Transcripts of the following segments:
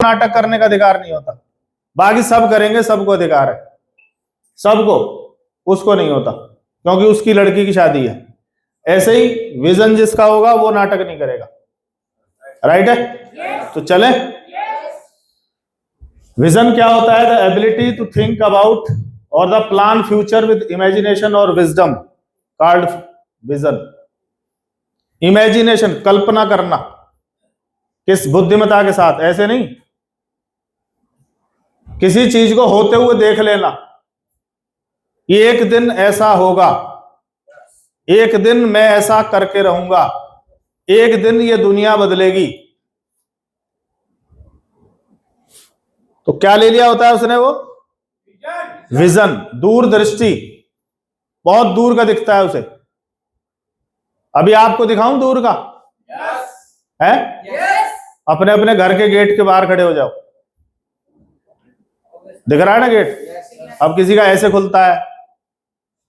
नाटक करने का अधिकार नहीं होता, बाकी सब करेंगे, सबको अधिकार है, सबको, उसको नहीं होता क्योंकि उसकी लड़की की शादी है। ऐसे ही विजन जिसका होगा वो नाटक नहीं करेगा। राइट है? तो चले, विजन क्या होता है? The ability to think about और the plan future with imagination और विजडम, कॉल्ड विजन। इमेजिनेशन, कल्पना करना, किस बुद्धिमत्ता के साथ, ऐसे नहीं, किसी चीज को होते हुए देख लेना, ये एक दिन ऐसा होगा, एक दिन मैं ऐसा करके रहूंगा, एक दिन ये दुनिया बदलेगी। तो क्या ले लिया होता है उसने? वो विजन, दूरदृष्टि, बहुत दूर का दिखता है उसे। अभी आपको दिखाऊं दूर का? है? अपने अपने घर के गेट के बाहर खड़े हो जाओ, दिख रहा है ना गेट? अब किसी का ऐसे खुलता है,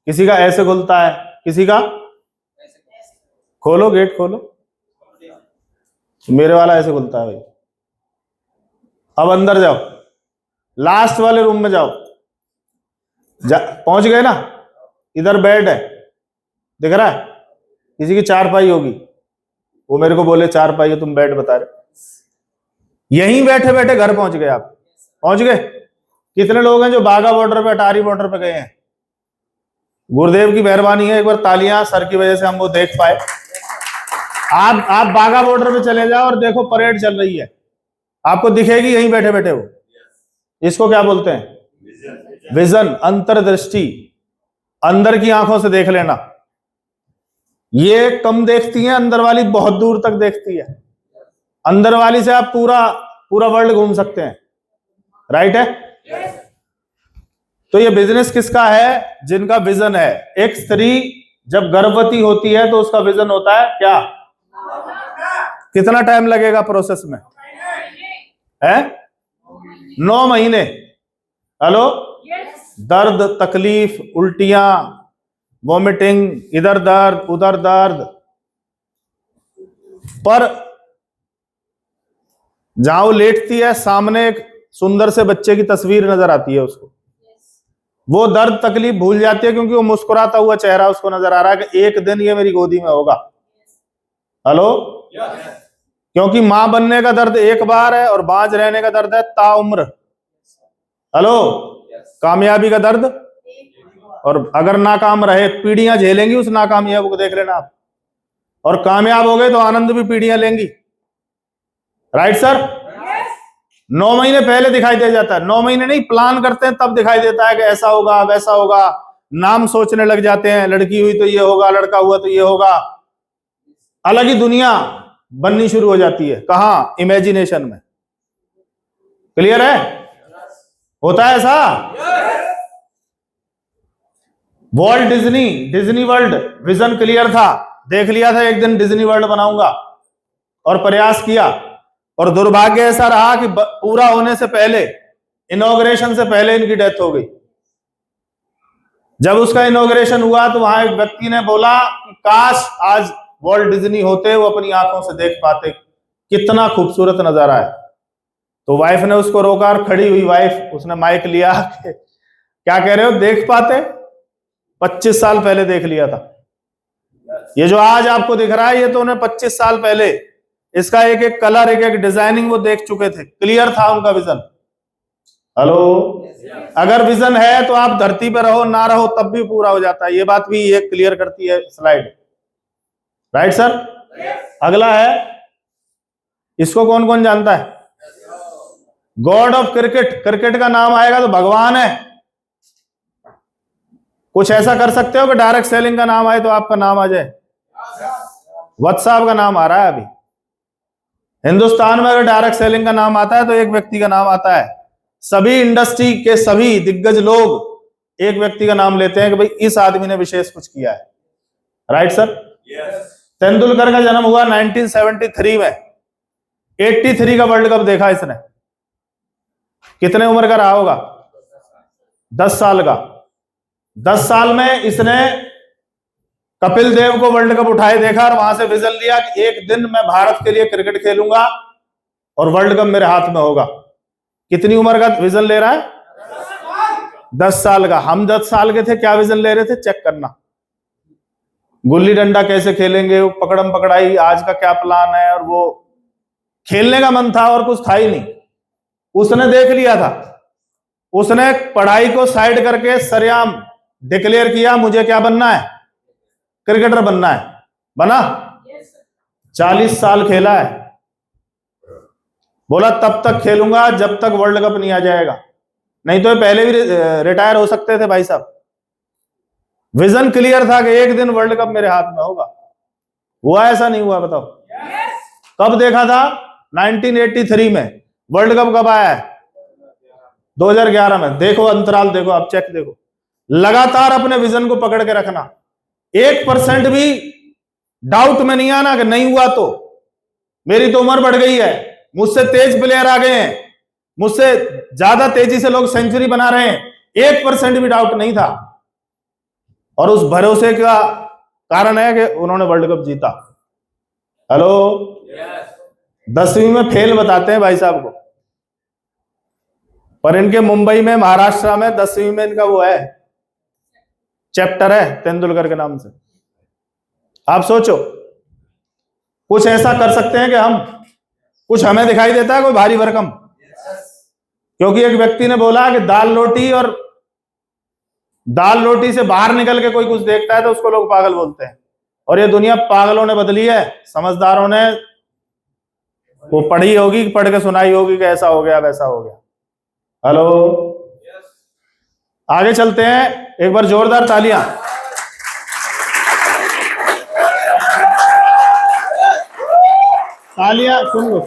किसी का ऐसे खुलता है, किसी का, खोलो गेट खोलो, मेरे वाला ऐसे खुलता है भाई। अब अंदर जाओ, लास्ट वाले रूम में जाओ, पहुंच गए ना? इधर बेड है, दिख रहा है? किसी की चारपाई होगी, वो मेरे को बोले चारपाई है, तुम बेड बता रहे, यहीं बैठे बैठे घर पहुंच गए आप, पहुंच गए। कितने लोग हैं जो बाघा बॉर्डर पे, अटारी बॉर्डर पे गए हैं? गुरुदेव की मेहरबानी है, एक बार तालियां सर की वजह से हम वो देख पाए। आप बाघा बॉर्डर पे चले जाओ और देखो परेड चल रही है, आपको दिखेगी यहीं बैठे बैठे वो। इसको क्या बोलते हैं? विजन, अंतर्दृष्टि, अंदर की आंखों से देख लेना। ये कम देखती है, अंदर वाली बहुत दूर तक देखती है। अंदर वाली से आप पूरा पूरा वर्ल्ड घूम सकते हैं। राइट है? तो ये बिजनेस किसका है? जिनका विजन है। एक स्त्री जब गर्भवती होती है तो उसका विजन होता है क्या? कितना टाइम लगेगा प्रोसेस में? है 9 महीने। हेलो? दर्द, तकलीफ, उल्टियां, वॉमिटिंग, इधर दर्द उधर दर्द, पर जहां वो लेटती है सामने एक सुंदर से बच्चे की तस्वीर नजर आती है उसको, वो दर्द तकलीफ भूल जाती है क्योंकि वो मुस्कुराता हुआ चेहरा उसको नजर आ रहा है कि एक दिन ये मेरी गोदी में होगा। हेलो? क्योंकि मां बनने का दर्द एक बार है और बांझ रहने का दर्द है ताउम्र। हेलो? कामयाबी का दर्द, और अगर नाकाम रहे पीढ़ियां झेलेंगी उस नाकामयाबी को, देख लेना आप। और कामयाब हो गए तो आनंद भी पीढ़ियां लेंगी। Right sir? 9 महीने पहले दिखाई दे जाता है। 9 महीने नहीं, प्लान करते हैं तब दिखाई देता है कि ऐसा होगा वैसा होगा। नाम सोचने लग जाते हैं, लड़की हुई तो ये होगा, लड़का हुआ तो ये होगा। अलग ही दुनिया बननी शुरू हो जाती है। कहां? इमेजिनेशन में। क्लियर है? होता है ऐसा? Walt Disney, Disney world, vision clear था, देख लिया था एक दिन डिज्नी वर्ल्ड बनाऊंगा, और प्रयास किया, और दुर्भाग्य ऐसा रहा कि पूरा होने से पहले, इनॉग्रेशन से पहले इनकी डेथ हो गई। जब उसका इनॉग्रेशन हुआ तो वहां एक व्यक्ति ने बोला कि काश आज वॉल्ट डिज्नी होते, वो अपनी आंखों से देख पाते, कितना खूबसूरत नजारा है। तो वाइफ ने उसको रोका, और खड़ी हुई वाइफ, उसने माइक लिया, क्या कह रहे हो, देख पाते? 25 साल पहले देख लिया था। ये जो आज आपको दिख रहा है ये तो उन्हें 25 साल पहले, इसका एक एक कलर, एक एक डिजाइनिंग वो देख चुके थे। क्लियर था उनका विजन। हेलो? अगर विजन है तो आप धरती पर रहो ना रहो तब भी पूरा हो जाता है। ये बात भी ये क्लियर करती है स्लाइड। Right sir? अगला है, इसको कौन कौन जानता है? God of cricket. क्रिकेट का नाम आएगा तो भगवान है। कुछ ऐसा कर सकते हो कि डायरेक्ट सेलिंग का नाम आए तो आपका नाम आ जाए? वत्स साहब का नाम आ रहा है अभी। हिंदुस्तान में अगर डायरेक्ट सेलिंग का नाम आता है तो एक व्यक्ति का नाम आता है। सभी इंडस्ट्री के सभी दिग्गज लोग एक व्यक्ति का नाम लेते हैं कि भाई इस आदमी ने विशेष कुछ किया है। Right sir? तेंदुलकर का जन्म हुआ 1973 में। 83 का वर्ल्ड कप देखा इसने। कितने उम्र का रहा होगा? 10 साल का। 10 साल में इसने कपिल देव को वर्ल्ड कप उठाए देखा और वहां से विजन लिया कि एक दिन मैं भारत के लिए क्रिकेट खेलूंगा और वर्ल्ड कप मेरे हाथ में होगा। कितनी उम्र का विजन ले रहा है? 10 साल का। हम 10 साल के थे, क्या विजन ले रहे थे? चेक करना। गुल्ली डंडा कैसे खेलेंगे, वो पकड़म पकड़ाई, आज का क्या प्लान है, और वो खेलने का मन था और कुछ था ही नहीं। उसने देख लिया था, उसने पढ़ाई को साइड करके सरेआम डिक्लेयर किया मुझे क्या बनना है? क्रिकेटर बनना है। बना। 40 साल खेला है। बोला तब तक खेलूंगा जब तक वर्ल्ड कप नहीं आ जाएगा, नहीं तो पहले भी रिटायर हो सकते थे भाई साहब। विजन क्लियर था कि एक दिन वर्ल्ड कप मेरे हाथ में होगा। हुआ ऐसा नहीं हुआ? बताओ। कब देखा था? 1983 में। वर्ल्ड कप कब आया है? 2011 में। देखो अंतराल, देखो आप, चेक देखो। लगातार अपने विजन को पकड़ के रखना। 1% भी डाउट में नहीं आना कि नहीं हुआ तो। मेरी तो उम्र बढ़ गई है, मुझसे तेज प्लेयर आ गए हैं, मुझसे ज्यादा तेजी से लोग सेंचुरी बना रहे हैं, 1% भी डाउट नहीं था। और उस भरोसे का कारण है कि उन्होंने वर्ल्ड कप जीता। हेलो। 10वीं में फेल बताते हैं भाई साहब को, पर इनके मुंबई में, महाराष्ट्र में 10वीं में इनका वो है, चैप्टर है तेंदुलकर के नाम से। आप सोचो, कुछ ऐसा कर सकते हैं कि हम, कुछ हमें दिखाई देता है कोई भारी भरकम? क्योंकि एक व्यक्ति ने बोला कि दाल रोटी से बाहर निकल के कोई कुछ देखता है तो उसको लोग पागल बोलते हैं। और ये दुनिया पागलों ने बदली है, समझदारों ने वो पढ़ी होगी, पढ़ के सुनाई होगी कि ऐसा हो गया वैसा हो गया। हेलो। आगे चलते हैं, एक बार जोरदार तालियां। तालियां। सुन लो।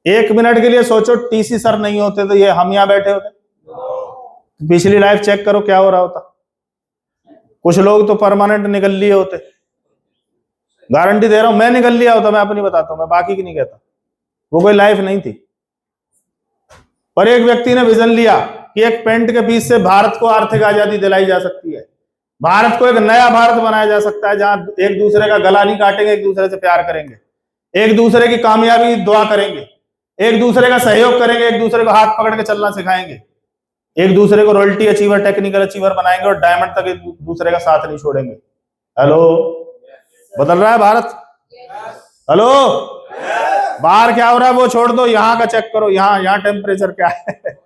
1 मिनट के लिए सोचो, टीसी सर नहीं होते तो ये हम यहां बैठे होते? पिछली लाइफ चेक करो क्या हो रहा होता। कुछ लोग तो परमानेंट निकल लिए होते, गारंटी दे रहा हूं, मैं निकल लिया होता। मैं अपनी बताता हूं, मैं बाकी की नहीं कहता। वो कोई लाइफ नहीं थी। पर एक व्यक्ति ने विजन लिया कि एक पेंट के पीस से भारत को आर्थिक आजादी दिलाई जा सकती है, भारत को एक नया भारत बनाया जा सकता है, जहां एक दूसरे का गला नहीं काटेंगे, एक दूसरे से प्यार करेंगे, एक दूसरे की कामयाबी दुआ करेंगे, एक दूसरे का सहयोग करेंगे, एक दूसरे को हाथ पकड़ के चलना सिखाएंगे, एक दूसरे को रॉयल्टी अचीवर, टेक्निकल अचीवर बनाएंगे और डायमंड तक एक दूसरे का साथ नहीं छोड़ेंगे। हेलो। बदल रहा है भारत? हेलो। बाहर क्या हो रहा है वो छोड़ दो, यहाँ का चेक करो। यहाँ टेम्परेचर क्या है?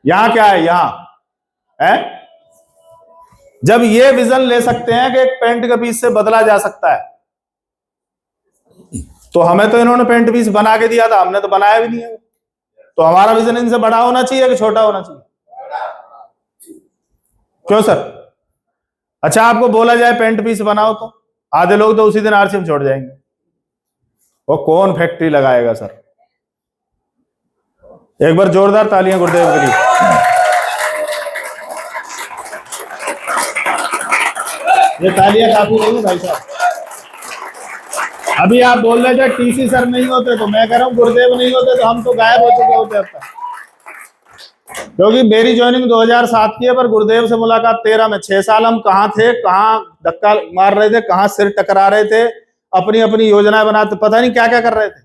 यहाँ क्या है? यहाँ है। जब ये विजन ले सकते हैं कि एक पेंट के पीस से बदला जा सकता है, तो हमें तो इन्होंने पेंट पीस बना के दिया था, हमने तो बनाया भी नहीं है। तो हमारा विजन इनसे बड़ा होना चाहिए कि छोटा होना चाहिए? क्यों सर? अच्छा, आपको बोला जाए पेंट पीस बनाओ तो आधे लोग तो उसी दिन आरसीएम छोड़ जाएंगे। वो कौन फैक्ट्री लगाएगा सर? एक बार जोरदार तालियां गुरुदेव के लिए। ये तालियां काफी नहीं है भाई साहब। अभी आप बोल रहे थे टीसी सर नहीं होते, तो मैं कह रहा हूं गुरुदेव नहीं होते तो हम तो गायब हो चुके होते अब तक। क्योंकि मेरी ज्वाइनिंग 2007 की है, पर गुरुदेव से मुलाकात 13 में। 6 साल हम कहाँ थे, कहाँ धक्का मार रहे थे, कहाँ सिर टकरा रहे थे, अपनी अपनी योजनाएं बनाते, पता नहीं क्या क्या कर रहे थे।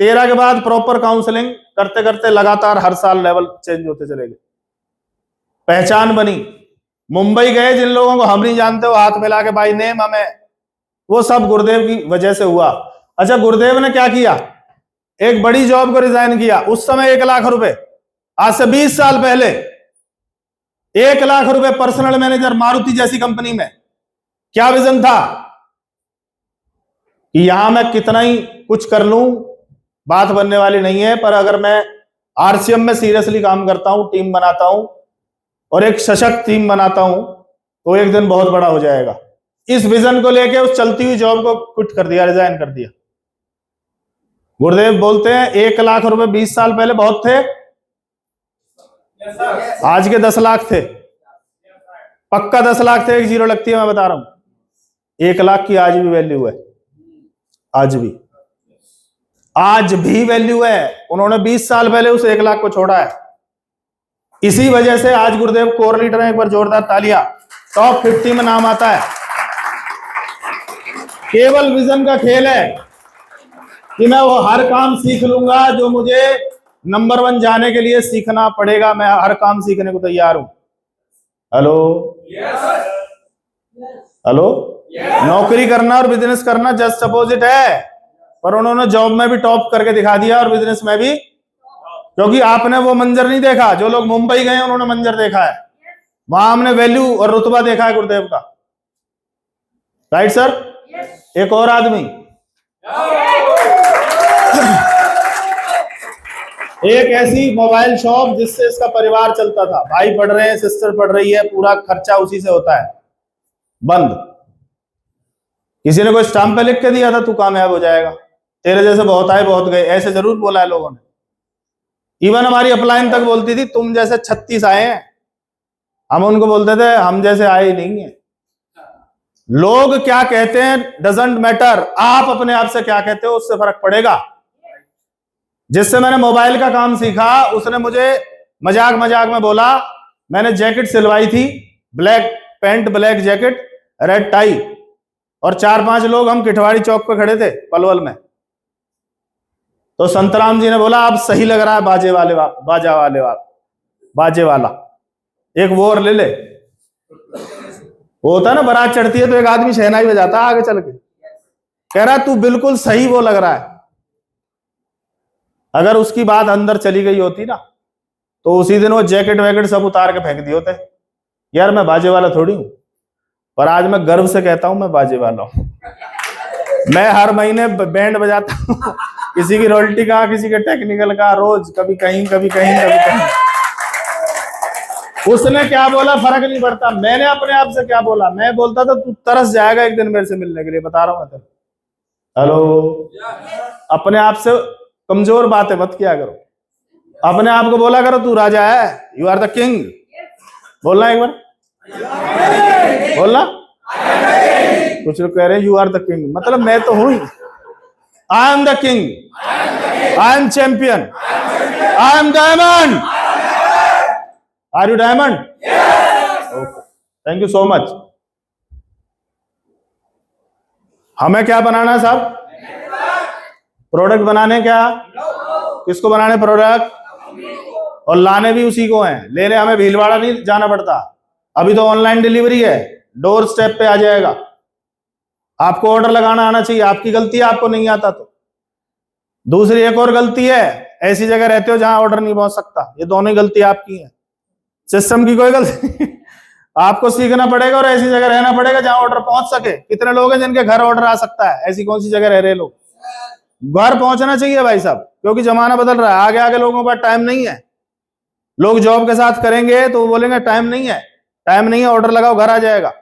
13 के बाद प्रॉपर काउंसलिंग करते करते लगातार हर साल लेवल चेंज होते चले गए, पहचान बनी। मुंबई गए, जिन लोगों को हम नहीं जानते वो हाथ मिला के भाई नेम हमें, वो सब गुरुदेव की वजह से हुआ। अच्छा, गुरुदेव ने क्या किया? एक बड़ी जॉब को रिजाइन किया। उस समय 1 लाख रुपए, आज से 20 साल पहले 1 लाख रुपए पर्सनल मैनेजर मारुति जैसी कंपनी में। क्या विजन था कि यहां मैं कितना ही कुछ कर लूं, बात बनने वाली नहीं है, पर अगर मैं आरसीएम में सीरियसली काम करता हूं, टीम बनाता हूं और एक सशक्त टीम बनाता हूं, तो एक दिन बहुत बड़ा हो जाएगा। इस विजन को लेके उस चलती हुई जॉब को क्विट कर दिया, रिजाइन कर दिया। गुरुदेव बोलते हैं 1 लाख रुपए 20 साल पहले बहुत थे, आज के 10 लाख थे, पक्का 10 लाख थे, 1 जीरो लगती है, मैं बता रहा हूं। 1 लाख की आज भी वैल्यू है, आज भी वैल्यू है। उन्होंने 20 साल पहले उस 1 लाख को छोड़ा है। इसी वजह से आज गुरुदेव कोर लीडर है। एक बार जोरदार तालियां। टॉप 50 में नाम आता है। केवल विजन का खेल है, कि मैं वो हर काम सीख लूंगा जो मुझे नंबर 1 जाने के लिए सीखना पड़ेगा। मैं हर काम सीखने को तैयार हूं। हेलो, हेलो, नौकरी करना और बिजनेस करना जस्ट अपोजिट है, पर उन्होंने जॉब में भी टॉप करके दिखा दिया और बिजनेस में भी, क्योंकि आपने वो मंजर नहीं देखा। जो लोग मुंबई गए उन्होंने मंजर देखा है, वहां हमने वैल्यू और रुतबा देखा है गुरुदेव का। Right sir? एक और आदमी, एक ऐसी मोबाइल शॉप जिससे इसका परिवार चलता था, भाई पढ़ रहे हैं, सिस्टर पढ़ रही है, पूरा खर्चा उसी से होता है, बंद। किसी ने कोई स्टाम्प पे लिख के दिया था तू कामयाब हो जाएगा, तेरे जैसे बहुत आए बहुत गए, ऐसे जरूर बोला है लोगों ने। इवन हमारी अपलाइन तक बोलती थी तुम जैसे 36 आए हैं, हम उनको बोलते थे हम जैसे आए ही नहीं है। लोग क्या कहते हैं डजंट मैटर, आप अपने आप से क्या कहते हो उससे फर्क पड़ेगा। जिससे मैंने मोबाइल का काम सीखा उसने मुझे मजाक मजाक में बोला, मैंने जैकेट सिलवाई थी, black pant, black jacket, red tie, और 4-5 लोग हम किठवाड़ी चौक पे खड़े थे पलवल में। तो संतराम जी ने बोला अब सही लग रहा है बाजे वाले बाजे वाला, एक वो और ले ले। वो होता है ना, बारात चढ़ती है तो एक आदमी शहनाई बजाता है आगे चल के, कह रहा है तू बिल्कुल सही वो लग रहा है। अगर उसकी बात अंदर चली गई होती ना तो उसी दिन वो जैकेट वैकेट सब उतार के फेंक दिए होते। यार मैं बाजे वाला थोड़ी हूं, पर आज मैं गर्व से कहता हूं मैं बाजे वाला हूं। मैं हर महीने बैंड बजाता हूं, किसी की रॉयल्टी का, किसी के टेक्निकल का, रोज कभी कहीं कभी कहीं कभी कहीं। उसने क्या बोला फर्क नहीं पड़ता, मैंने अपने आप से क्या बोला, मैं बोलता था तू तरस जाएगा एक दिन मेरे से मिलने के लिए, बता रहा हूं मैं तेरे। हेलो, अपने आप से कमजोर बातें मत किया करो, अपने आप को बोला करो तू राजा है, यू आर द किंग। बोलना एक बार, बोलना। कुछ लोग कह रहे हैं यू आर द किंग, मतलब मैं तो हूं ही। I am the king, I am champion, I am diamond. Are you diamond? Okay, thank you so much. हमें क्या बनाना है साहब? प्रोडक्ट बनाने, क्या किसको बनाने प्रोडक्ट? और लाने भी उसी को हैं, लेने हमें भीलवाड़ा नहीं जाना पड़ता। अभी तो ऑनलाइन डिलीवरी है, डोर स्टेप पे आ जाएगा। आपको ऑर्डर लगाना आना चाहिए, आपकी गलती है आपको नहीं आता तो। दूसरी एक और गलती है, ऐसी जगह रहते हो जहां ऑर्डर नहीं पहुंच सकता, ये दोनों ही गलती आपकी है, सिस्टम की कोई गलती। आपको सीखना पड़ेगा और ऐसी जगह रहना पड़ेगा जहां ऑर्डर पहुंच सके। कितने लोग हैं जिनके घर ऑर्डर आ सकता है, ऐसी कौन सी जगह रह रहे लोग? घर पहुंचना चाहिए भाई साहब, क्योंकि जमाना बदल रहा है, आगे आगे लोगों के पास टाइम नहीं है। लोग जॉब के साथ करेंगे तो वो बोलेंगे टाइम नहीं है, टाइम नहीं है, ऑर्डर लगाओ घर आ जाएगा।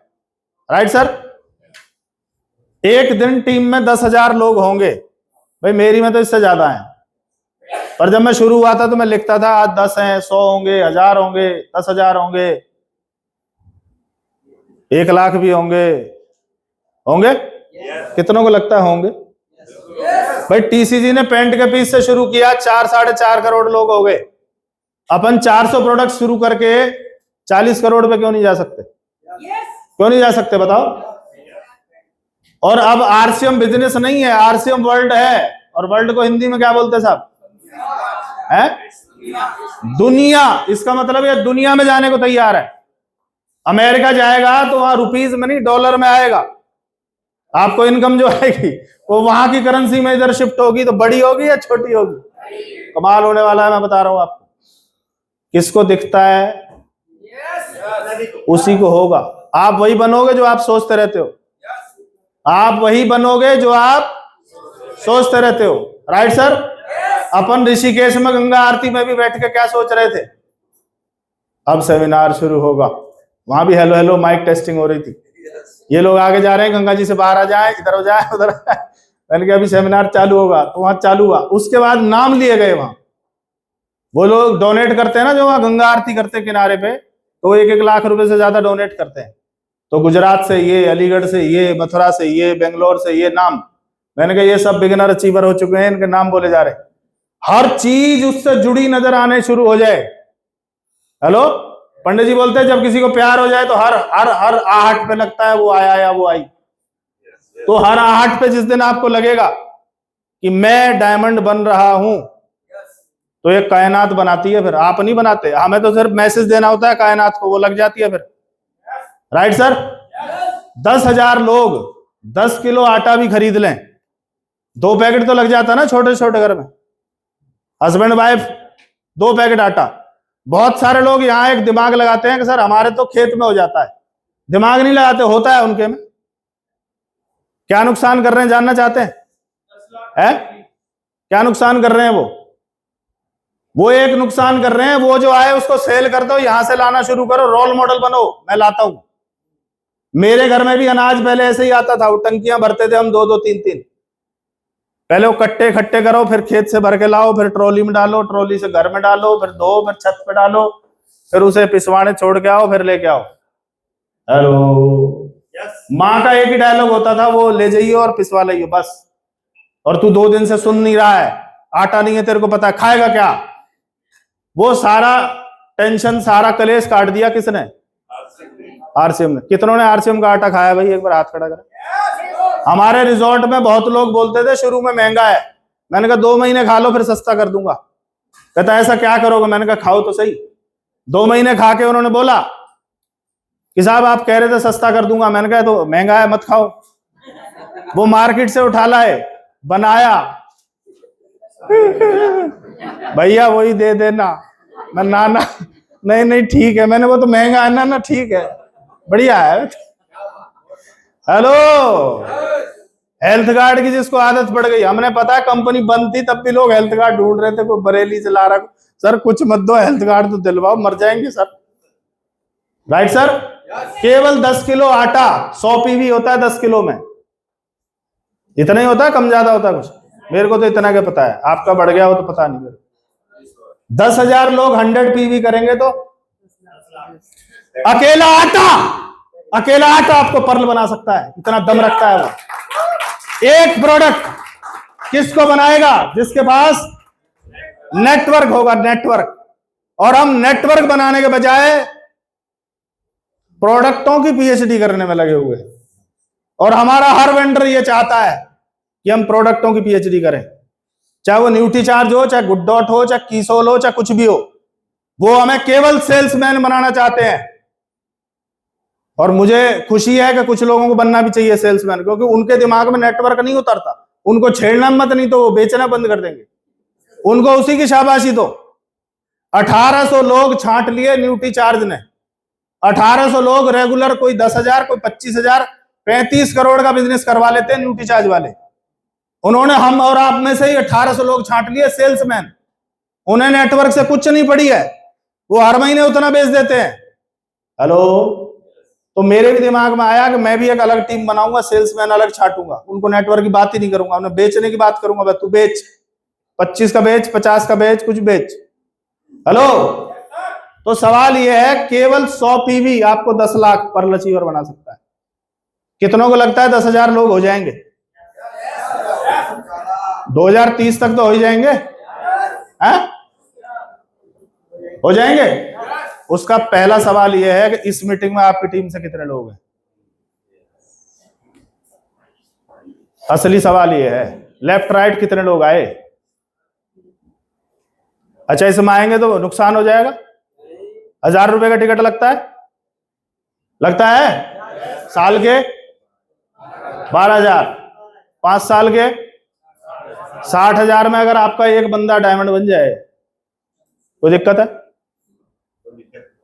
Right sir? एक दिन टीम में 10,000 लोग होंगे, भाई मेरी में तो इससे ज्यादा है, पर जब मैं शुरू हुआ था तो मैं लिखता था आज 10 हैं, 100 होंगे, 1000 होंगे, 10,000 होंगे, 1 लाख भी होंगे। होंगे? कितनों को लगता है होंगे? भाई टीसीजी ने पेंट के पीस से शुरू किया, 4-4.5 करोड़ लोग हो गए। अपन 400 प्रोडक्ट शुरू करके 40 करोड़ पे क्यों नहीं जा सकते? क्यों नहीं जा सकते बताओ? और अब आरसीएम बिजनेस नहीं है, आरसीएम वर्ल्ड है। और वर्ल्ड को हिंदी में क्या बोलते हैं साहब? है दुनिया। इसका मतलब ये दुनिया में जाने को तैयार है। अमेरिका जाएगा तो वहां रुपीज में नहीं डॉलर में आएगा। आपको इनकम जो आएगी वो वहां की करेंसी में इधर शिफ्ट होगी, तो बड़ी होगी या छोटी होगी? कमाल होने वाला है, मैं बता रहा हूं आपको। किसको दिखता है उसी को होगा। आप वही बनोगे जो आप सोचते रहते हो, आप वही बनोगे जो आप सोचते रहते हो। Right sir? अपन ऋषिकेश में गंगा आरती में भी बैठ के क्या सोच रहे थे? अब सेमिनार शुरू होगा, वहां भी हेलो हेलो माइक टेस्टिंग हो रही थी। ये लोग आगे जा रहे हैं, गंगा जी से बाहर आ जाए, इधर हो जाए उधर। मैंने कहा अभी सेमिनार चालू होगा, तो वहां चालू हुआ। उसके बाद नाम लिए गए, वहां वो लोग डोनेट करते हैं ना, जो वहां गंगा आरती करते हैं किनारे पे, तो 1-1 लाख रुपए से ज्यादा डोनेट करते हैं। तो गुजरात से ये, अलीगढ़ से ये, मथुरा से ये, बेंगलोर से ये नाम। मैंने कहा ये सब बिगिनर अचीवर हो चुके हैं, इनके नाम बोले जा रहे। हर चीज उससे जुड़ी नजर आने शुरू हो जाए। हेलो, पंडित जी बोलते हैं जब किसी को प्यार हो जाए तो हर हर हर आहट पे लगता है वो आया या वो आई। तो हर आहट पे जिस दिन आपको लगेगा कि मैं डायमंड बन रहा हूं, तो ये कायनात बनाती है। फिर आप नहीं बनाते, हमें तो सिर्फ मैसेज देना होता है कायनात को, वो लग जाती है फिर। Right sir? 10,000 लोग 10 किलो आटा भी खरीद लें, 2 पैकेट तो लग जाता है ना छोटे छोटे घर में। हस्बैंड वाइफ 2 पैकेट आटा। बहुत सारे लोग यहाँ एक दिमाग लगाते हैं कि सर हमारे तो खेत में हो जाता है। दिमाग नहीं लगाते, होता है उनके में। क्या नुकसान कर रहे हैं जानना चाहते हैं? है? क्या नुकसान कर रहे हैं वो एक नुकसान कर रहे हैं, वो जो आए उसको सेल कर दो, यहां से लाना शुरू करो, रोल मॉडल बनो। मैं लाता हूं। मेरे घर में भी अनाज पहले ऐसे ही आता था, वो टंकियां भरते थे हम 2-2 3-3। पहले वो कट्टे इकट्ठे करो, फिर खेत से भर के लाओ, फिर ट्रॉली में डालो, ट्रॉली से घर में डालो, फिर धो, फिर छत पे डालो, फिर उसे पिसवाने छोड़ के आओ, फिर लेके आओ। हेलो। माँ का एक ही डायलॉग होता था, वो ले जाइए और पिसवा लाइए बस। और तू 2 दिन से सुन नहीं रहा है, आटा नहीं है तेरे को पता है, खाएगा क्या? वो सारा टेंशन, सारा कलेश काट दिया किसने? आरसीएम ने। कितनों ने आरसीएम का आटा खाया भाई? एक बार हाथ खड़ा करें। हमारे रिजॉर्ट में बहुत लोग बोलते थे शुरू में महंगा है, मैंने कहा 2 महीने खा लो फिर सस्ता कर दूंगा। कहता ऐसा क्या करोगे? मैंने कहा खाओ तो सही। 2 महीने खा के उन्होंने बोला कि साहब आप कह रहे थे सस्ता कर दूंगा। मैंने कहा तो महंगा है मत खाओ। वो मार्केट से उठा लाए, बनाया, भैया वही दे देना। मैं ना नहीं नहीं ठीक है। मैंने वो तो महंगा है ना ठीक है बढ़िया है। हेलो। हेल्थ कार्ड की जिसको आदत पड़ गई, हमने पता है कंपनी बंद थी तब भी लोग हेल्थ कार्ड ढूंढ रहे थे, कोई बरेली से ला रहा। सर कुछ मत दो, हेल्थ कार्ड तो दिलवाओ, मर जाएंगे सर। Right sir? केवल 10 किलो आटा 100 पीवी होता है 10 किलो में। इतना ही होता है, कम ज्यादा होता है कुछ? मेरे को तो इतना क्या पता है, आपका बढ़ गया हो तो पता नहीं मेरे। 10,000 लोग 100 पीवी करेंगे तो अकेला आटा आपको पर्ल बना सकता है, इतना दम रखता है वो। एक प्रोडक्ट किसको बनाएगा? जिसके पास नेटवर्क होगा, नेटवर्क। और हम नेटवर्क बनाने के बजाय प्रोडक्टों की पीएचडी करने में लगे हुए। और हमारा हर वेंडर ये चाहता है कि हम प्रोडक्टों की पीएचडी करें, चाहे वो न्यूट्रीचार्ज हो, चाहे गुड डॉट हो, चाहे कीसोल हो, चाहे कुछ भी हो। वो हमें केवल सेल्समैन बनाना चाहते हैं। और मुझे खुशी है कि कुछ लोगों को बनना भी चाहिए सेल्समैन, क्योंकि उनके दिमाग में नेटवर्क नहीं उतरता। उनको छेड़ना मत, नहीं तो वो बेचना बंद कर देंगे। उनको उसी की शाबाशी दो। 1800 लोग छांट लिए न्यूट्रीचार्ज ने। 1800 लोग रेगुलर, कोई 10,000, कोई 25,000, 35 करोड़ का बिजनेस करवा लेते हैं न्यूट्रीचार्ज वाले। उन्होंने हम और आप में से ही 1800 लोग छांट लिए सेल्समैन। उन्हें नेटवर्क से कुछ नहीं पड़ी है, वो हर महीने उतना बेच देते हैं। हेलो। तो मेरे भी दिमाग में आया कि मैं भी एक अलग टीम बनाऊंगा, सेल्समैन अलग छाटूंगा। उनको नेटवर्क की बात ही नहीं करूंगा, उन्हें बेचने की बात करूंगा। तू बेच, 25 का बेच, 50 का बेच, कुछ बेच। हेलो। तो सवाल यह है, केवल 100 पीवी आपको 10 लाख पर्ल अचीवर बना सकता है। कितनों को लगता है 10,000 लोग हो जाएंगे? 2030 तक तो हो ही जाएंगे, हैं? हो जाएंगे। उसका पहला सवाल यह है कि इस मीटिंग में आपकी टीम से कितने लोग हैं? असली सवाल यह है, लेफ्ट राइट कितने लोग आए? अच्छा, इसमें आएंगे तो नुकसान हो जाएगा। 1,000 रुपए का टिकट लगता है, लगता है। साल के 12,000, 5 साल के 60,000 में अगर आपका एक बंदा डायमंड बन जाए, कोई दिक्कत है?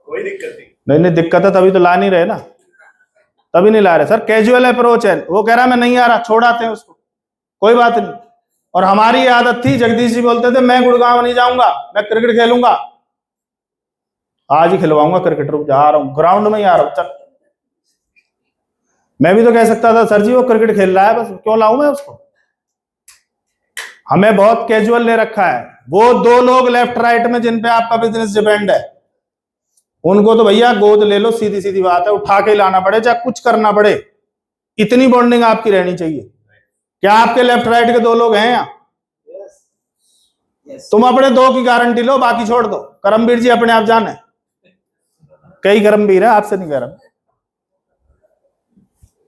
कोई दिक्कत नहीं दिक्कत है तभी तो ला नहीं रहे ना, तभी नहीं ला रहे सर। कैजुअल अप्रोच है, वो कह रहा मैं नहीं आ रहा, छोड़ आते हैं उसको, कोई बात नहीं। और हमारी आदत थी, जगदीश जी बोलते थे मैं गुड़गांव नहीं जाऊंगा, मैं क्रिकेट खेलूंगा। आज ही खिलवाऊंगा क्रिकेट, रुक जा, आ रहा हूं, ग्राउंड में ही आ रहा हूं, चल। मैं भी तो कह सकता था सर जी वो क्रिकेट खेल रहा है, बस क्यों लाऊं मैं उसको। हमें बहुत कैजुअल ले रखा है। वो 2 लोग लेफ्ट राइट में जिन पे आपका बिजनेस डिपेंड है, उनको तो भैया गोद ले लो, सीधी सीधी बात है, उठा के लाना पड़े, चाहे कुछ करना पड़े, इतनी बॉन्डिंग आपकी रहनी चाहिए। क्या आपके लेफ्ट राइट के 2 लोग हैं यहाँ? तुम अपने 2 की गारंटी लो, बाकी छोड़ दो। करमवीर जी अपने आप जाने, कई करमवीर है, आपसे नहीं कह रहा।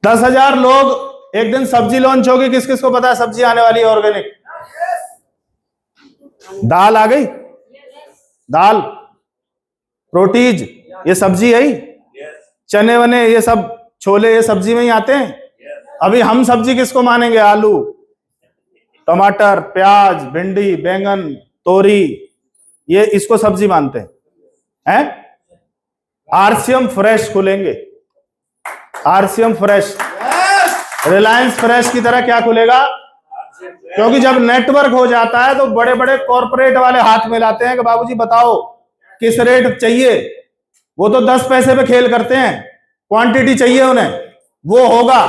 10,000 लोग, एक दिन सब्जी लॉन्च होगी, किस किस को पता है सब्जी आने वाली है ऑर्गेनिक? दाल आ गई, दाल, प्रोटीज, ये सब्जी है ही, चने वने ये सब, छोले ये सब्जी में ही आते हैं। अभी हम सब्जी किसको मानेंगे? आलू, टमाटर, प्याज, भिंडी, बैंगन, तोरी, ये इसको सब्जी मानते हैं। आरसीएम फ्रेश खुलेंगे, आरसीएम फ्रेश, रिलायंस फ्रेश की तरह क्या खुलेगा? क्योंकि जब नेटवर्क हो जाता है तो बड़े बड़े कॉर्पोरेट वाले हाथ मिलाते हैं कि बाबूजी बताओ किस रेट चाहिए। वो तो 10 पैसे पे खेल करते हैं, क्वांटिटी चाहिए उन्हें, वो होगा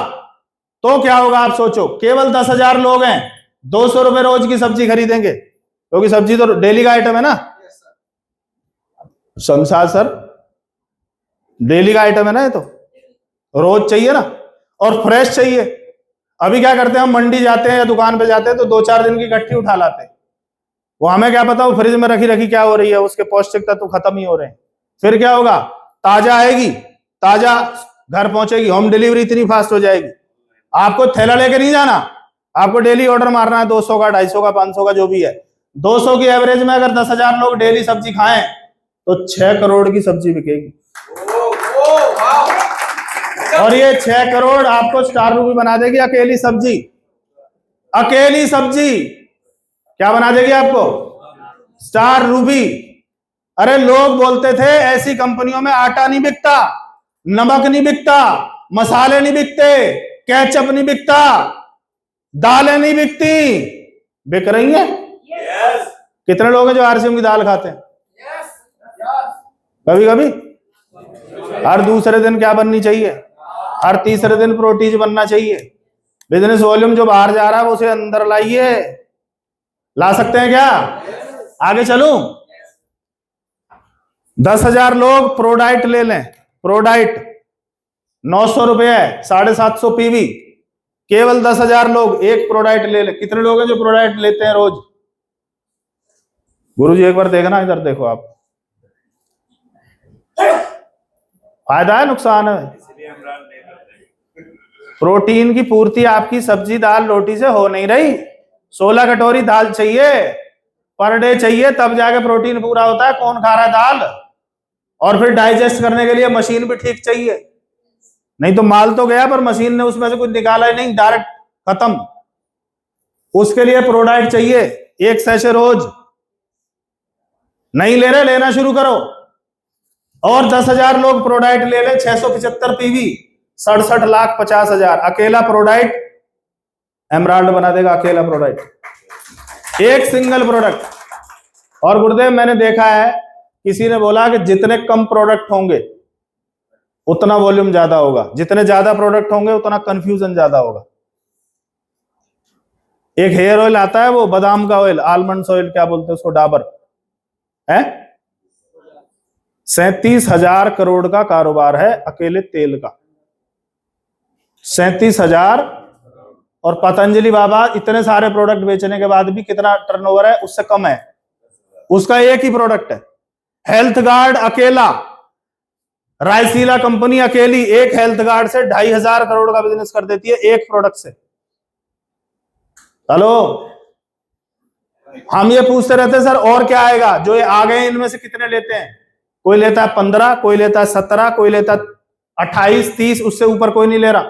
तो क्या होगा आप सोचो। केवल 10,000 लोग हैं, 200 रुपए रोज की सब्जी खरीदेंगे, क्योंकि सब्जी तो डेली का आइटम है ना। संसार सर, डेली का आइटम है ना, ये तो रोज चाहिए ना, और फ्रेश चाहिए। अभी क्या करते हैं हम, मंडी जाते हैं या दुकान पे जाते हैं तो 2-4 दिन की इकट्ठी उठा लाते हैं। वो हमें क्या पता वो फ्रिज में रखी रखी क्या हो रही है, उसके पौष्टिक तत्व खत्म ही हो रहे हैं। फिर क्या होगा? ताजा आएगी, ताजा घर पहुंचेगी, होम डिलीवरी इतनी फास्ट हो जाएगी। आपको थैला लेके नहीं जाना, आपको डेली ऑर्डर मारना है 200 का, 250 का, 500 का, जो भी है। 200 की एवरेज में अगर 10,000 लोग डेली सब्जी खाएं तो 6 करोड़ की सब्जी बिकेगी। और ये 6 करोड़ आपको स्टार रूबी बना देगी, अकेली सब्जी, अकेली सब्जी क्या बना देगी आपको? Star Ruby. अरे लोग बोलते थे ऐसी कंपनियों में आटा नहीं बिकता, नमक नहीं बिकता, मसाले नहीं बिकते, केचप नहीं बिकता, दालें नहीं बिकती, बिक रही है। कितने लोग हैं जो आरसीएम की दाल खाते हैं? कभी कभी हर दूसरे दिन क्या बननी चाहिए? हर तीसरे दिन प्रोटीज बनना चाहिए। बिजनेस वॉल्यूम जो बाहर जा रहा है उसे अंदर लाइए। ला सकते हैं क्या? आगे चलूं? 10,000 लोग प्रोडाइट ले लें, प्रोडाइट 900 रुपए है, 750 पीवी। केवल 10,000 लोग एक प्रोडाइट ले लें। कितने लोग हैं जो प्रोडाइट लेते हैं रोज? गुरुजी एक बार देखना, इधर देखो आप, फायदा है नुकसान है? प्रोटीन की पूर्ति आपकी सब्जी दाल रोटी से हो नहीं रही। 16 कटोरी दाल चाहिए पर डे चाहिए, तब जाके प्रोटीन पूरा होता है। कौन खा रहा है दाल? और फिर डाइजेस्ट करने के लिए मशीन भी ठीक चाहिए, नहीं तो माल तो गया पर मशीन ने उसमें से कुछ निकाला ही नहीं, डायरेक्ट खत्म। उसके लिए प्रोडाइट चाहिए, 1 सैशे रोज। नहीं ले रहे, लेना शुरू करो। और 10,000 लोग प्रोडाइट ले ले, 675 पीवी, 67,50,000। अकेला प्रोडाइट एमराल्ड बना देगा, अकेला प्रोडाइट, एक सिंगल प्रोडक्ट। और गुरुदेव मैंने देखा है, किसी ने बोला कि जितने कम प्रोडक्ट होंगे उतना वॉल्यूम ज्यादा होगा, जितने ज्यादा प्रोडक्ट होंगे उतना कंफ्यूजन ज्यादा होगा। एक हेयर ऑयल आता है, वो बादाम का ऑयल, आलमंड ऑयल क्या बोलते हैं उसको, डाबर है। 37,000 करोड़ का कारोबार है अकेले तेल का, 37,000। और पतंजलि बाबा इतने सारे प्रोडक्ट बेचने के बाद भी कितना टर्नओवर है? उससे कम है, उसका एक ही प्रोडक्ट है। हेल्थ गार्ड अकेला, रायसीला कंपनी अकेली एक हेल्थ गार्ड से 2,500 करोड़ का बिजनेस कर देती है, एक प्रोडक्ट से। हेलो, हम ये पूछते रहते हैं सर और क्या आएगा? जो ये आ गए इनमें से कितने लेते हैं? कोई लेता है 15, कोई लेता है 17, कोई लेता है 28, 30, उससे ऊपर कोई नहीं ले रहा।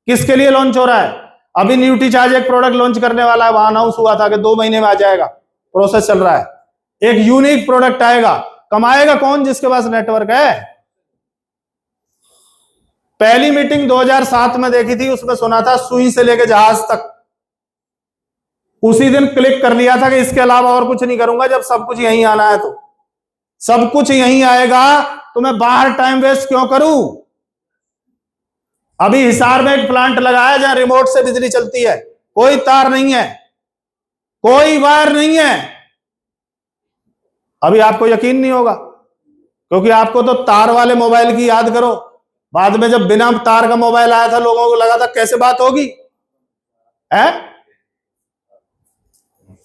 किसके लिए लॉन्च हो रहा है? अभी न्यूट्रीचार्ज एक प्रोडक्ट लॉन्च करने वाला है, वहां अनाउंस हुआ था कि 2 महीने में आ जाएगा, प्रोसेस चल रहा है। एक यूनिक प्रोडक्ट आएगा। कमाएगा कौन? जिसके पास नेटवर्क है। पहली मीटिंग 2007 में देखी थी, उसमें सुना था सुई से लेके जहाज तक। उसी दिन क्लिक कर लिया था कि इसके अलावा और कुछ नहीं करूंगा। जब सब कुछ यहीं आना है तो सब कुछ यहीं आएगा, तो मैं बाहर टाइम वेस्ट क्यों करूं? अभी हिसार में एक प्लांट लगाया जहां रिमोट से बिजली चलती है, कोई तार नहीं है, कोई वायर नहीं है। अभी आपको यकीन नहीं होगा, क्योंकि आपको तो तार वाले मोबाइल की याद करो। बाद में जब बिना तार का मोबाइल आया था, लोगों को लगा था कैसे बात होगी, है?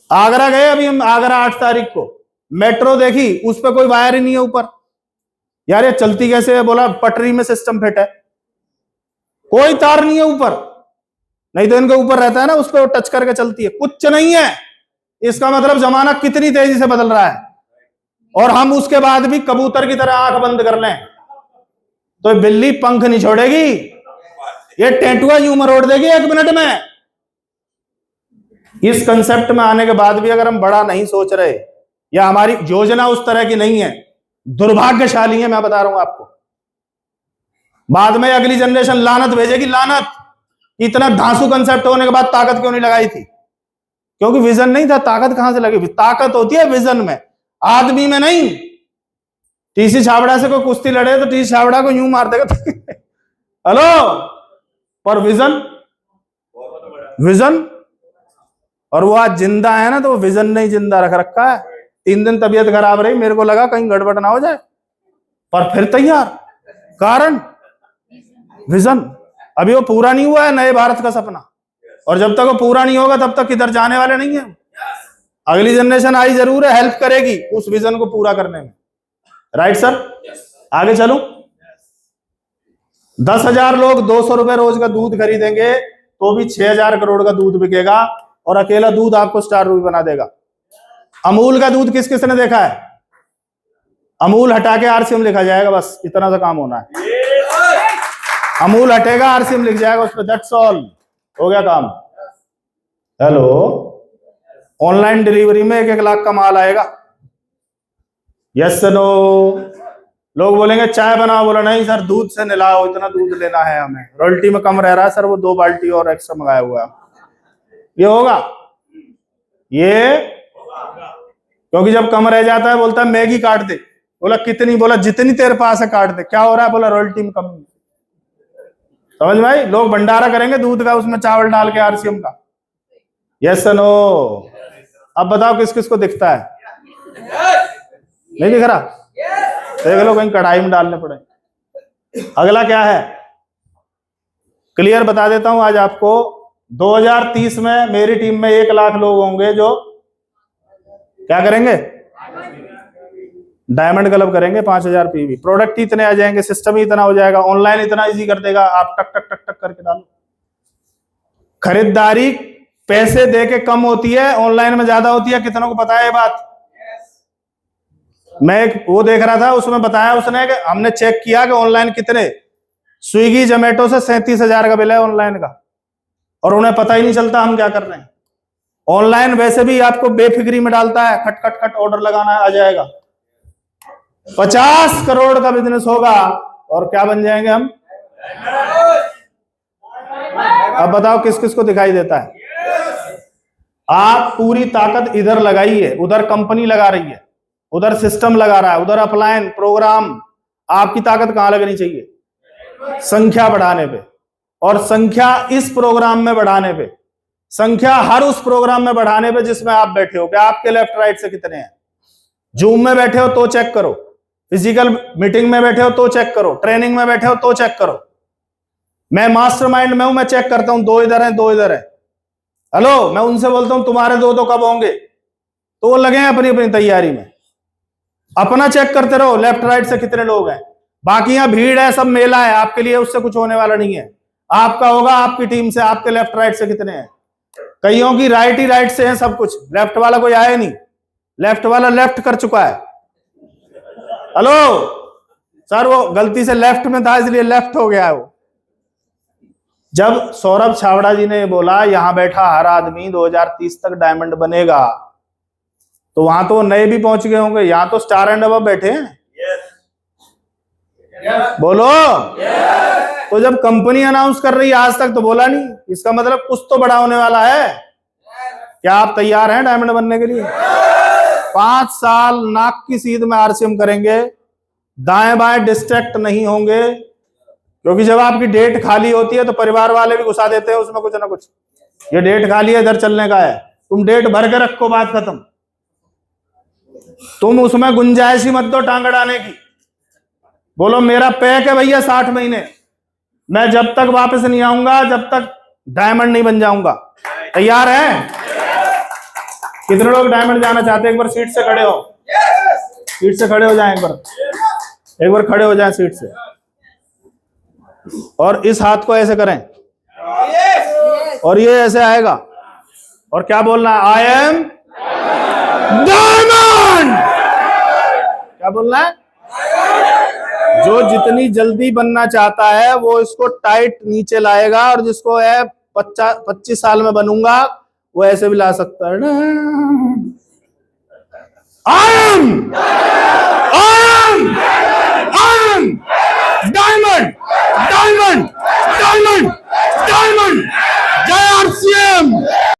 आगरा गए अभी हम, आगरा 8 तारीख को, मेट्रो देखी, उस पर कोई वायर ही नहीं है ऊपर। यार ये चलती कैसे है? बोला पटरी में सिस्टम फिट है, कोई तार नहीं है ऊपर। नहीं तो इनके ऊपर रहता है ना, उस पर टच करके चलती है, कुछ नहीं है। इसका मतलब जमाना कितनी तेजी से बदल रहा है, और हम उसके बाद भी कबूतर की तरह आंख बंद कर लें तो बिल्ली पंख नहीं छोड़ेगी, ये टेंटुआ यूं मरोड़ देगी 1 मिनट में। इस कंसेप्ट में आने के बाद भी अगर हम बड़ा नहीं सोच रहे या हमारी योजना उस तरह की नहीं है, दुर्भाग्यशाली है, मैं बता रहा हूं आपको। बाद में अगली जनरेशन लानत भेजेगी, लानत। इतना धांसू कंसेप्ट होने के बाद ताकत क्यों नहीं लगाई थी? क्योंकि विजन नहीं था। ताकत कहां से लगी? ताकत होती है विजन में, आदमी में नहीं। टीसी छाबड़ा से कोई कुश्ती लड़े तो टीसी छाबड़ा को यूं मार देगा हेलो, पर विजन, विजन, और वो आज जिंदा है ना, तो वो विजन नहीं जिंदा रख रखा है। 3 दिन तबीयत खराब रही, मेरे को लगा कहीं गड़बड़ ना हो जाए, पर फिर तैयार। कारण विजन। अभी वो पूरा नहीं हुआ है, नए भारत का सपना, और जब तक वो पूरा नहीं होगा तब तक किधर जाने वाले नहीं है। अगली जनरेशन आई जरूर है, हेल्प करेगी उस विजन को पूरा करने में। Right sir? आगे चलूं? 10,000 लोग 200 रुपए रोज का दूध खरीदेंगे तो भी 6,000 करोड़ का दूध बिकेगा, और अकेला दूध आपको स्टार रूपी बना देगा। अमूल का दूध किस किसने देखा है? अमूल हटा के आरसीएम लिखा जाएगा, बस इतना सा काम होना है। अमूल हटेगा, आरसीएम लिख जाएगा उस पर, दैट्स ऑल, हो गया काम। हेलो, ऑनलाइन डिलीवरी में 1-1 लाख का माल आएगा। Yes no? लोग बोलेंगे चाय बनाओ, बोला नहीं सर दूध से निलाओ, इतना दूध लेना है हमें, रॉयल्टी में कम रह रहा है सर, वो 2 बाल्टी और एक्स्ट्रा मंगाया हुआ है। ये होगा? ये क्योंकि जब कम रह जाता है बोलता है मैगी काट दे। बोला कितनी? बोला जितनी तेरे पास है काट दे। क्या हो रहा है? बोला रॉयल्टी में कम। समझ में आई? लोग भंडारा करेंगे दूध का, उसमें चावल डाल के आरसीएम का। Yes no? अब बताओ किस किस को दिखता है? नहीं दिख रहा? देख लो, कहीं कढ़ाई में डालने पड़े। अगला क्या है? क्लियर बता देता हूं आज आपको। 2030 में मेरी टीम में 1 लाख लोग होंगे जो क्या करेंगे? डायमंड क्लब करेंगे। 5,000 पीवी, प्रोडक्ट इतने आ जाएंगे, सिस्टम ही इतना हो जाएगा, ऑनलाइन इतना इजी कर देगा, आप टक टक टक टक करके डालो। खरीदारी पैसे दे के कम होती है, ऑनलाइन में ज्यादा होती है। कितनों को पता है ये बात? मैं एक वो देख रहा था, उसमें बताया उसने कि हमने चेक किया कि ऑनलाइन कितने, स्विगी जोमेटो से 37,000 का बिल है ऑनलाइन का, और उन्हें पता ही नहीं चलता हम क्या कर रहे हैं। ऑनलाइन वैसे भी आपको बेफिक्री में डालता है, खट खट खट ऑर्डर लगाना आ जाएगा। 50 करोड़ का बिजनेस होगा, और क्या बन जाएंगे हम? अब बताओ किस किस को दिखाई देता है? आप पूरी ताकत इधर लगाइए, उधर कंपनी लगा रही है, उधर सिस्टम लगा रहा है, उधर अपलाइन प्रोग्राम। आपकी ताकत कहां लगनी चाहिए? संख्या बढ़ाने पे, और संख्या इस प्रोग्राम में बढ़ाने पे, संख्या हर उस प्रोग्राम में बढ़ाने पे जिसमें आप बैठे हो। क्या आपके लेफ्ट राइट से कितने हैं? जूम में बैठे हो तो चेक करो, फिजिकल मीटिंग में बैठे हो तो चेक करो, ट्रेनिंग में बैठे हो तो चेक करो। मैं मास्टरमाइंड में हूं, मैं चेक करता हूं 2 इधर हैं 2 इधर हैं। हेलो, मैं उनसे बोलता हूं तुम्हारे 2 तो कब होंगे, तो वो लगे हैं अपनी अपनी तैयारी में। अपना चेक करते रहो, लेफ्ट राइट से कितने लोग हैं। बाकी यहाँ भीड़ है, सब मेला है, आपके लिए उससे कुछ होने वाला नहीं है। आपका होगा आपकी टीम से, आपके लेफ्ट राइट से कितने हैं। कईयों की राइट ही राइट से है सब कुछ, लेफ्ट वाला कोई आया नहीं, लेफ्ट वाला लेफ्ट कर चुका है। हेलो सर, वो गलती से लेफ्ट में था इसलिए लेफ्ट हो गया है वो। जब सौरभ छाबड़ा जी ने बोला यहां बैठा हर आदमी 2030 तक डायमंड बनेगा, तो वहां तो नए भी पहुंच गए होंगे, यहां तो स्टार एंड अबव बैठे हैं। बोलो। तो जब कंपनी अनाउंस कर रही है आज तक तो बोला नहीं, इसका मतलब कुछ तो बड़ा होने वाला है। क्या आप तैयार हैं डायमंड बनने के लिए? 5 साल नाक की सीध में आरसीएम करेंगे, दाएं बाएं डिस्ट्रैक्ट नहीं होंगे, क्योंकि जब आपकी डेट खाली होती है तो परिवार वाले भी घुसा देते हैं उसमें कुछ ना कुछ। ये डेट खाली है, इधर चलने का है, तुम डेट भर के रखो, बात खत्म। तुम उसमें गुंजाइश ही मत दो टांग अड़ाने की। बोलो मेरा पैक है भैया 60 महीने, मैं जब तक वापस नहीं आऊंगा जब तक डायमंड नहीं बन जाऊंगा। तैयार है? कितने लोग डायमंड जाना चाहते हैं? एक बार सीट से खड़े हो, सीट से खड़े हो जाएं, एक बार खड़े हो जाएं सीट से, और इस हाथ को ऐसे करें, और ये ऐसे आएगा, और क्या बोलना है? आई एम डायमंड। क्या बोलना है? जो जितनी जल्दी बनना चाहता है वो इसको टाइट नीचे लाएगा, और जिसको है 25 साल में बनूंगा वो ऐसे भी ला सकता है। I am